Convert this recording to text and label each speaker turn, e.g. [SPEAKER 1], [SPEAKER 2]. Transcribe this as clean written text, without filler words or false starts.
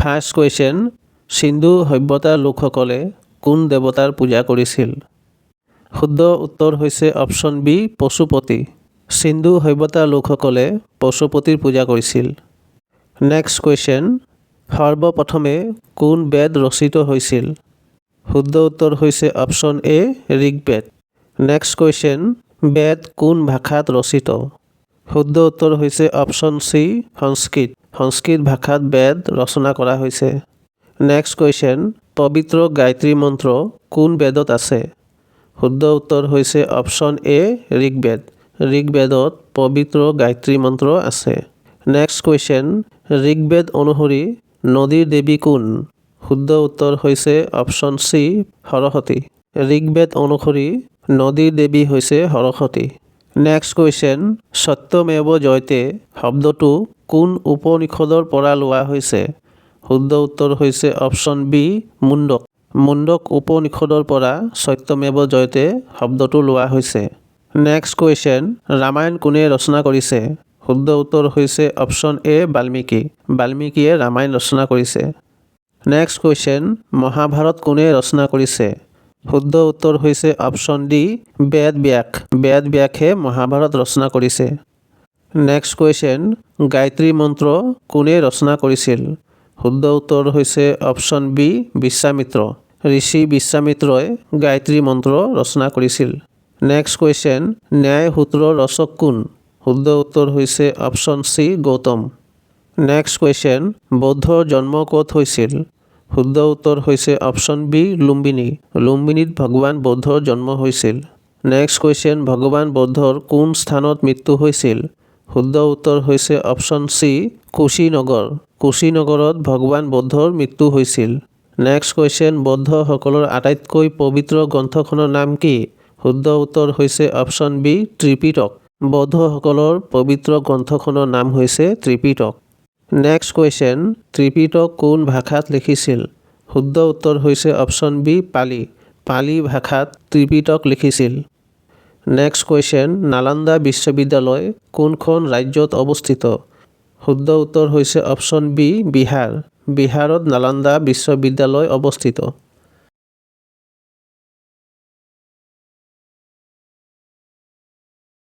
[SPEAKER 1] First question, Sindhu সভ্যতাৰ লোকসকলে কোন দেৱতাৰ পূজা কৰিছিল? শুদ্ধ উত্তৰ হৈছে অপশ্যন বি পশুপতি। সিন্ধু সভ্যতাৰ লোকসকলে পশুপতিৰ পূজা কৰিছিল। নেক্সট কুৱেশ্যন, সৰ্বপ্ৰথমে কোন বেদ ৰচিত হৈছিল? শুদ্ধ উত্তৰ হৈছে option A Rigveda. Next question, বেদ কোন ভাষাত ৰচিত? শুদ্ধ উত্তৰ হৈছে অপশ্যন চি সংস্কৃত। সংস্কৃত ভাষাত বেদ ৰচনা কৰা হৈছে। নেক্সট কুৱেশ্যন, পবিত্ৰ গায়ত্ৰী মন্ত্ৰ কোন বেদত আছে? শুদ্ধ উত্তৰ হৈছে অপশ্যন এ ঋগ্বেদ। ঋগ্বেদত পবিত্ৰ গায়ত্ৰী মন্ত্ৰ আছে। নেক্সট কুৱেশ্যন, ঋগ্বেদ অনুসৰি নদীৰ দেৱী কোন? শুদ্ধ উত্তৰ হৈছে অপশ্যন চি সৰস্বতী। ঋগ্বেদ অনুসৰি নদীৰ দেৱী হৈছে সৰস্বতী। নেক্সট কুৱেশ্যন, সত্যমেৱ জয়তে শব্দটো কোন উপনিষদৰ পৰা লোৱা হৈছে? শুদ্ধ উত্তৰ হৈছে অপশ্যন বি মুণ্ডক। মুণ্ডক উপনিষদৰ পৰা সত্যমেৱ জয়তে শব্দটো লোৱা হৈছে। নেক্সট কুৱেশ্যন, ৰামায়ণ কোনে ৰচনা কৰিছে? শুদ্ধ উত্তৰ হৈছে অপশ্যন এ বাল্মীকি। বাল্মীকিয়ে ৰামায়ণ ৰচনা কৰিছে। নেক্সট কুৱেশ্যন, মহাভাৰত কোনে ৰচনা কৰিছে? শুদ্ধ উত্তৰ হৈছে অপশ্যন ডি বেদব্যাস। বেদব্যাসে মহাভাৰত ৰচনা কৰিছে। নেক্সট কুৱেশ্যন, গায়ত্ৰী মন্ত্ৰ কোনে ৰচনা কৰিছিল? শুদ্ধ উত্তৰ হৈছে অপশ্যন বি বিশ্বামিত্ৰ। ঋষি বিশ্বামিত্ৰই গায়ত্ৰী মন্ত্ৰ ৰচনা কৰিছিল। নেক্সট কুৱেশ্যন, ন্যায় সূত্ৰৰ ৰচক কোন? শুদ্ধ উত্তৰ হৈছে option C Gautam. Next question, বৌদ্ধৰ জন্ম ক'ত হৈছিল? শুদ্ধ উত্তৰ হৈছে অপশ্যন বি লুম্বিনী। লুম্বিনীত ভগৱান বৌদ্ধৰ জন্ম হৈছিল। নেক্সট কুৱেশ্যন, ভগৱান বৌদ্ধৰ কোন স্থানত মৃত্যু হৈছিল? শুদ্ধ উত্তৰ হৈছে অপশ্যন চি কুশীনগৰ। কুশীনগৰত ভগৱান বৌদ্ধৰ মৃত্যু হৈছিল। নেক্সট কুৱেশ্যন, বৌদ্ধসকলৰ আটাইতকৈ পবিত্ৰ গ্ৰন্থখনৰ নাম কি? শুদ্ধ উত্তৰ হৈছে অপশ্যন বি ত্ৰিপিটক। বৌদ্ধসকলৰ পবিত্ৰ গ্ৰন্থখনৰ নাম হৈছে ত্ৰিপিটক। নেক্সট কুৱেশ্যন, ত্ৰিপিটক কোন ভাষাত লিখিছিল? শুদ্ধ উত্তৰ হৈছে অপশ্যন বি পালি। পালি ভাষাত ত্ৰিপিটক লিখিছিল। নেক্সট কুৱেশ্যন, নালন্দা বিশ্ববিদ্যালয় কোনখন ৰাজ্যত অৱস্থিত? শুদ্ধ উত্তৰ হৈছে অপশ্যন বি বিহাৰ। বিহাৰত নালন্দা বিশ্ববিদ্যালয় অৱস্থিত।